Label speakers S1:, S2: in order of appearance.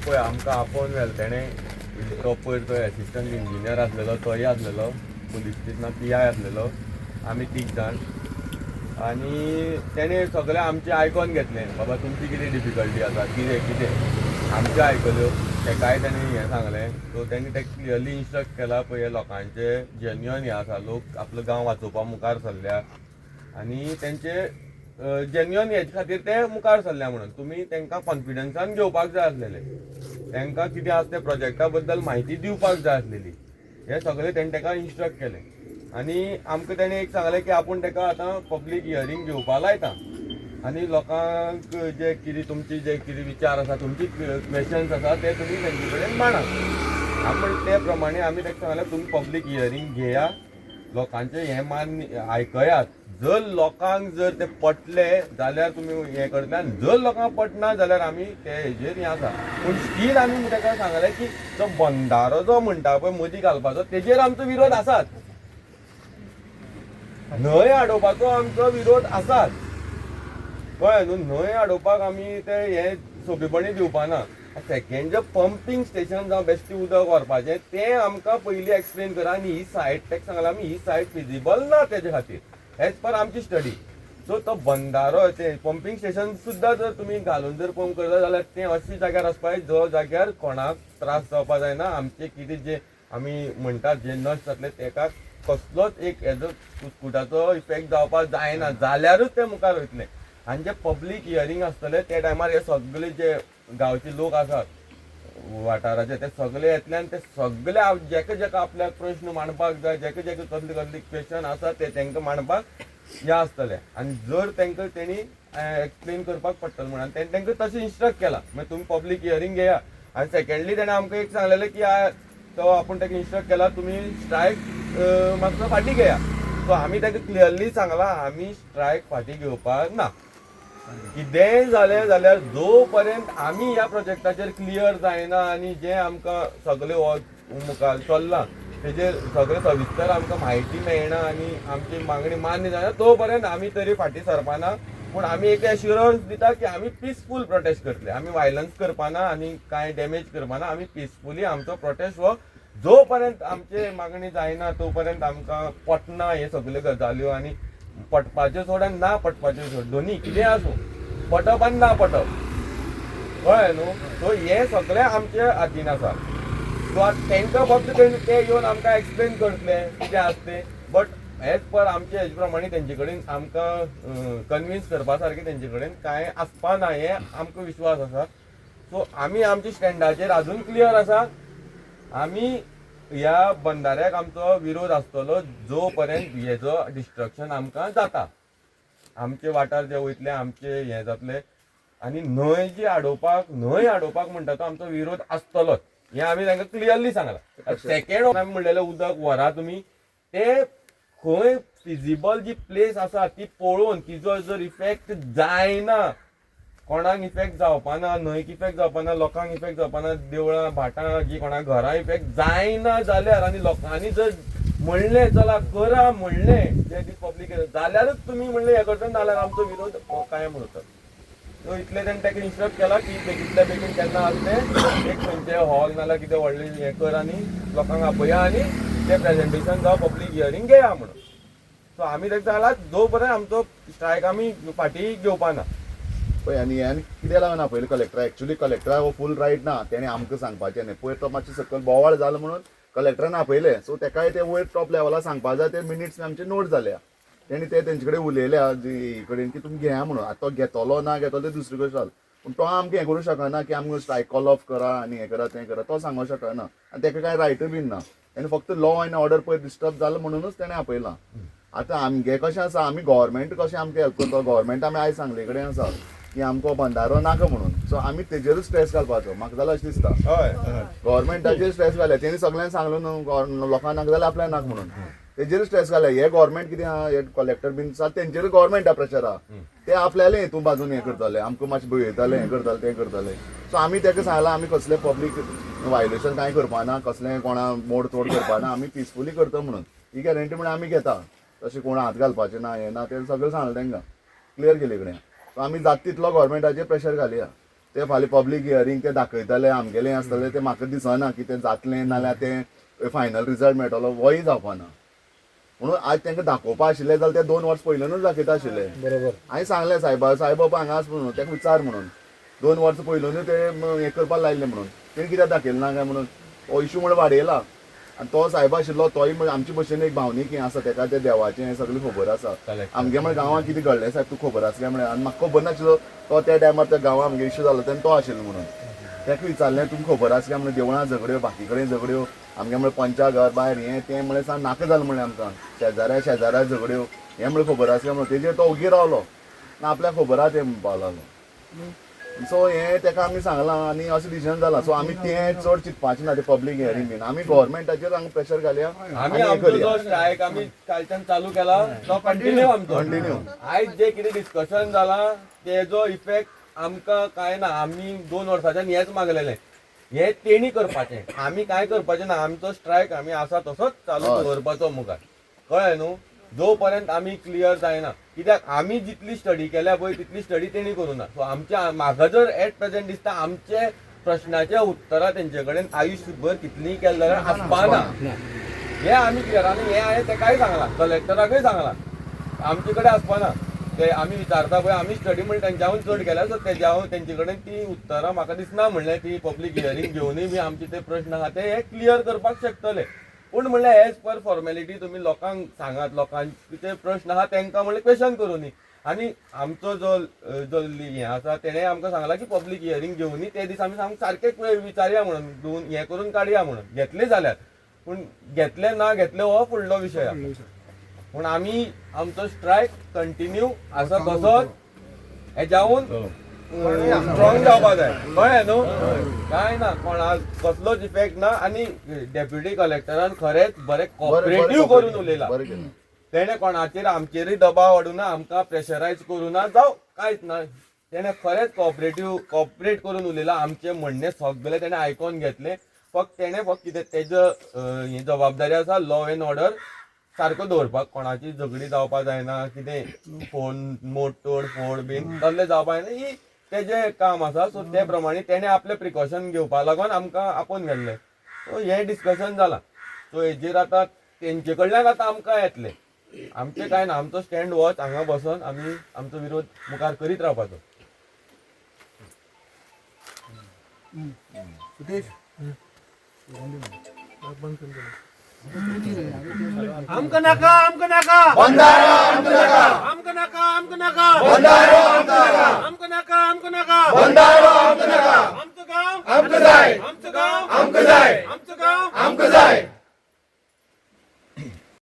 S1: पळय आमकां आपोवन व्हेलो तेणें तो पयर तो एसिस्टंट इंजिनियर आसलेलो तोय आसलेलो पुलीस स्टेशनाक PI आसलेलो आमी 3 जाण आनी तेणें सगळें आमचें आयकोन घेतलें बाबा तुमची कितें डिफिकल्टी आसा कितें कितें आमच्यो आयकल्यो तेकाय तेणें हें सांगलें सो तेणी तेका क्लियरली इन्स्ट्रक्ट केला पळय हे लोकांचे जेन्युअन हें आसा लोक आपलो गांव वाचोवपा मुखार सरल्या आनी तेंचे जेन्युअन हेजे खातीर ते मुखार सरल्या म्हणून तुमी तांकां कॉन्फिडन्सान घेवपाक जाय आसलेलें तांकां कितें आसा ते प्रोजेक्टा बद्दल म्हायती दिवपाक जाय आसलेली हें सगळें तेणें ताका इन्स्ट्रक्ट केलें आनी आमकां तेणें एक सांगलें की आपूण ताका आतां पब्लीक हियरींग घेवपा लायता आनी लोकांक जे कितें तुमचे जे कितें विचार आसा तुमचे क्वेश्चन्स आसा ते तुमी तेंचे कडेन मांडात आपूण ते प्रमाणे आमी ताका सांगलें तुमी पब्लीक हियरींग घेया लोकांचें हें मान्य आयकयात जर लोकांक जर ते पटले जाल्यार तुमी हें करतले आनी जर लोकांक पटना जाल्यार आमी ते हेजेर हें आसा पूण स्टील आमी ताका सांगलें की तो बंधारो जो म्हणटा पळय मदीं घालपाचो तेजेर आमचो विरोध आसात न्हंय अडोवपाचो आमचो विरोध आसात कळ्ळें न्हू न्हंय अडोवपाक आमी ते हें सोंपेपणी दिवपाना सेकेंड जे पंपींग स्टेशन जावं बेश्टें उदक व्हरपाचें तें आमकां पयलीं एक्सप्लेन करा आनी ही सायट ताका सांगलां आमी ही सायट फिजिबल ना तेजे खातीर एज पर आमची स्टडी सो तो बंधारो तें पंपींग स्टेशन सुद्दां जर तुमी घालून जर पंप करता जाल्यार तें अशें जाग्यार आसपा जाय जो जाग्यार कोणाक त्रास जावपा जायना आमचें कितें जें आमी म्हणटात जें नश्ट जातलें तेका कसलोच एक हेजो कुस्कुटाचो इफेक्ट जावपाक जायना जाल्यारूच ते मुखार वयतले आनी जे पब्लीक हियरींग आसतले ते टायमार हे सगळे जे गांवचे लोक आसात वाठाराचे ते सगळे येतले आनी ते सगळे जेका जेका आपल्याक प्रश्न मांडपाक जाय जेका जेका कसले कसले क्वेश्चन आसा ते तांकां मांडपाक हें आसतलें आनी जर तांकां तेणी एक्सप्लेन करपाक पडटलें म्हणून तेणी तांकां तशें इन्स्ट्रक्ट केलां मागीर तुमी पब्लीक हियरींग घेया आनी सेकेंडली तेणें आमकां एक सांगलेलें की तो आपूण ताका इन्स्ट्रक्ट केला तुमी स्ट्रायक मातसो फाटीं घेया सो आमी ताका क्लियरली सांगलां आमी स्ट्रायक फाटीं घेवपाक ना कितेंय जालें जाल्यार जो पर्यंत आमी ह्या प्रोजेक्टाचेर क्लियर जायना आनी जें आमकां सगळें मुखार चल्लां तेजेर सगळें सविस्तर आमकां म्हायती मेळना आनी आमची मागणी मान्य जायना तो पर्यंत आमी तरी फाटीं सरपाना पूण आमी एक एश्युरन्स दिता की आमी पिसफूल प्रोटेस्ट करतले आमी वायलन्स करपाना आनी कांय डॅमेज करपाना आमी पिसफुली आमचो प्रोटेस्ट हो जो पर्यंत आमचे मागणी जायना तो पर्यंत आमकां पटना हे सगल्यो गजाल्यो आनी पटपाच्यो सोड आनी ना पटपाच्यो सोड दोनी कितें आसूं पटप आनी ना पटप कळ्ळें न्हू सो हें सगळें आमचे हातीन आसा सो तांकां फक्त ते येवन आमकां एक्सप्लेन करतले कितें आसा तें बट एज पर आमचे हेजे प्रमाणे तेंचे कडेन आमकां कन्विन्स करपा सारकें तेंचे कडेन कांय आसपा ना हें आमकां विश्वास आसा सो आमी आमच्या स्टँडाचेर आजून क्लियर आसा आमी ह्या बंधाऱ्याक आमचो विरोध आसतलो जो पर्यंत हेजो डिस्ट्रक्शन आमकां जाता आमचे वाठार जे वयतले आमचे हें जातले आनी न्हंय अडोवपाक म्हणटा तो आमचो विरोध आसतलोच हें आमी तांकां क्लियरली सांगलां सेकेंड आमी म्हणलेलें उदक व्हरा तुमी ते खंय फिजिबल जी प्लेस आसा ती पळोवन तिजो जर इफेक्ट जायना कोणाक इफेक्ट जावपाना न्हंयक इफेक्ट जावपाना लोकांक इफेक्ट जावपाना देवळां भाटां जी कोणाक घरां इफेक्ट जायना जाल्यार आनी लोकांनी जर म्हणलें चला करा म्हणलें जे दीस पब्लीक जाल्यारूच तुमी म्हणलें हें करता नाल्यार आमचो विरोध कायम उरता सो इतलें तेणें ताका इन्स्ट्रक्ट केला की बेगींतल्या बेगीन केन्ना आसा तें एक खंयचें हॉल नाल्यार कितें व्हडलें हें कर आनी लोकांक आपया आनी तें प्रेजेंटेशन जावं पब्लीक हियरींग घेया म्हणून सो आमी ताका सांगलां जो पर्यंत आमचो स्ट्रायक आमी फाटीं घेवपाना
S2: पळय आनी हें कितें लागना पयलीं कलेक्टर एक्चुली कलेक्टरा हो फूल रायट ना तेणें आमकां सांगपाचें न्ही पयर तो मातशें सकयल बोवाळ जालो म्हणून कलेक्टरान आपयलें सो तेकाय ते वयर टॉप लेवला सांगपा जाय ते मिनिट्स आमचे नोट जाल्या तेणी ते तेंचे कडेन उलयल्या जी कडेन की तुमी घेया म्हणून आतां तो घेतलो ना घेतलो ते दुसरी गोश्ट जाली पूण तो आमकां हें करूं शकना की आमकां स्ट्रायक कॉल ऑफ करा आनी हें करा तें करा तो सांगूंक शकना आनी तेका कांय रायटूय बीन ना तेणें फक्त लॉ एंड ऑर्डर पळय डिस्टर्ब जालो म्हणूनच तेणें आपयलां आतां आमगे कशें आसा आमी गोवोरमेंट कशें आमकां हेल्प करता गोवोरमेंट आमी आयज सांगले कडेन आसा की आमकां बंधारो नाका म्हणून सो आमी तेजेरूच स्ट्रेस घालपाचो म्हाका जाल्यार अशें दिसता
S1: हय
S2: गोवोरमेंटाचेर स्ट्रेस घाल्या तेणी सगळ्यांक सांगलो न्हू लोकांक नाका जाल्यार आपल्याक नाका म्हणून तेजेर स्ट्रेस घाल्या हे गोवोरमेंट कितें आहा हे कलेक्टर बीन आसा तेंचेर गोवोरमेंटा प्रेशर आहा ते आपल्याले हितून बाजून हें करतले आमकां मातशें भययताले हें करताले तें करताले सो आमी तेका सांगलां आमी कसलें पब्लीक वायलेशन कांय करपाना कसलें कोणा मोड तोड करपाना आमी पिसफुली करता म्हणून ही गॅरंटी म्हणून आमी घेता तशें कोण हात घालपाचें ना हें ना तें सगळें सांगलें तांकां क्लियर केले कडेन सो आमी जाता तितलो गोवोरमेंटाचेर प्रेशर घालया ते फाल्यां पब्लीक हियरींग ते दाखयतले आमगेलें आसतलें ते म्हाका दिसना की तें जातलें नाल्यार तें फायनल रिजल्ट मेळटलो होय जावपाना म्हणून आज तांकां दाखोवपा आशिल्लें जाल्यार ते 2 वर्स पयलींनूच दाखयता आशिल्ले
S3: बरोबर
S2: हांवें सांगलें साहेब बाबा हांगा आस म्हणून ताका विचार म्हणून 2 वर्स पयलींनूच ते हें करपाक लायलें म्हणून तें कित्याक दाखयलें ना काय म्हणून हो इशू म्हणून वाडयला आनी तो साहेब आशिल्लो तोय आमचे भशेन एक भावनीक हें आसा ताका तें देवाचें हें सगळें खबर आसा आमगे म्हळ्यार गांवांत कितें घडलें साहेब तुका खबर आसा काय म्हळ्यार आनी म्हाका खबर नाशिल्लो तो त्या टायमार त्या गांवांत आमगे इशू जालो तेन्ना तो आशिल्लो म्हणून ताका विचारलें तुमकां खबर आसा काय म्हणून देवळां झगड्यो बाकी कडेन झगड्यो आमगे म्हळ्यार पंचा घर भायर हें तें म्हळ्यार सांग नाका जालें म्हळें आमकां शेजाऱ्या झगड्यो हें म्हळ्यार खबर आसा काय म्हणून तेजेर तो ओगी रावलो ना आपल्याक खबर आहा तें म्हणपाक लागलो सो हें ताका आमी सांगलां आनी अशें डिसिजन जालां सो आमी तें चड चिंतपाचें ना तें पब्लीक हियरींग बीन आमी गव्हर्मेंटाचेर हांगा प्रेशर घालया
S1: आमी आमचो जो स्ट्रायक आमी कालच्यान चालू केला तो कंटिन्यू आमचो
S2: कंटिन्यू
S1: आयज जे कितें डिस्कशन जालां तेजो इफेक्ट आमकां कांय ना आमी 2 वर्साच्यान हेच मागलेलें हे तेणी करपाचें आमी कांय करपाचें ना आमचो स्ट्रायक आमी आसा तसोच चालू दवरपाचो मुखार कळ्ळें न्हू जो पर्यंत आमी क्लियर जायना कित्याक आमी जितली स्टडी केल्या पळय तितली स्टडी तेणी करूं ना सो आमच्या म्हाका जर एट प्रेझेंट दिसता आमचे प्रश्नाचे उत्तरां तेंचे कडेन आयुश्यभर कितलीं केलें जाल्यार आसपाना हे आमी क्लियर आनी हे हांवें तेकाय सांगलां कलेक्टराकय सांगलां आमचे कडेन आसपाना ते आमी विचारता पळय आमी स्टडी म्हणून तेंच्याहून चड केल्या सो तेंचे कडेन ती उत्तरां म्हाका दिसना म्हणलें ती पब्लीक हियरींग घेवनूय बी आमचे ते प्रश्न आहा ते हे क्लियर करपाक शकतले पूण म्हणल्यार एज पर फॉर्मेलिटी तुमी लोकांक सांगात लोकांचे ते प्रश्न आहा तांकां म्हणल्यार क्वेश्चन करूनी आनी आमचो जो हें आसा तेणें आमकां सांगलां की पब्लीक हियरींग घेवनी ते दीस आमी सारकें विचारया म्हणून हें करून काडया म्हणून घेतले जाल्यार पूण घेतले ना घेतले हो फुडलो विशय पूण आमी आमचो स्ट्रायक कंटिन्यू आसा तसोच हेज्याहून स्ट्रॉंग जावपा जाय कळ्ळें न्हू कांय ना कोणा कसलोच इफेक्ट ना आनी डेप्युटी कलेक्टरान खरेंच बरें कॉपरेटीव करून उलयला तेणें कोणाचेर आमचेरय दबाव हाडूं ना आमकां प्रेशरायज करूं ना जावं कांयच ना तेणें खरेंच कॉपरेट करून उलयला आमचें म्हणणें सगळें तेणें आयकोन घेतलें फक्त कितें तेजो ही जबाबदारी आसा लॉ एंड ऑर्डर सारको दवरपाक कोणाची झगडी जावपाक जायना कितें मोडतोड फोड बीन तसलें जावपाक जायना ही तेजें काम आसा सो ते प्रमाणे तेणें आपलें प्रिकॉशन घेवपा लागून आमकां आपोवन गेल्लें सो हें डिस्कशन जालां सो हेजेर आतां तेंचे कडल्यान आतां आमकां येतलें आमचें कांय ना आमचो स्टँड वच हांगा बसून आमी आमचो विरोध मुखार करीत रावपाचो
S3: आमकां नाका आमकां नाका
S2: बंधारो आमकां नाका
S3: आमकां नाका आमकां नाका
S2: बंधारो आमकां नाका
S3: आमकां नाका आमकां नाका
S2: बंधारो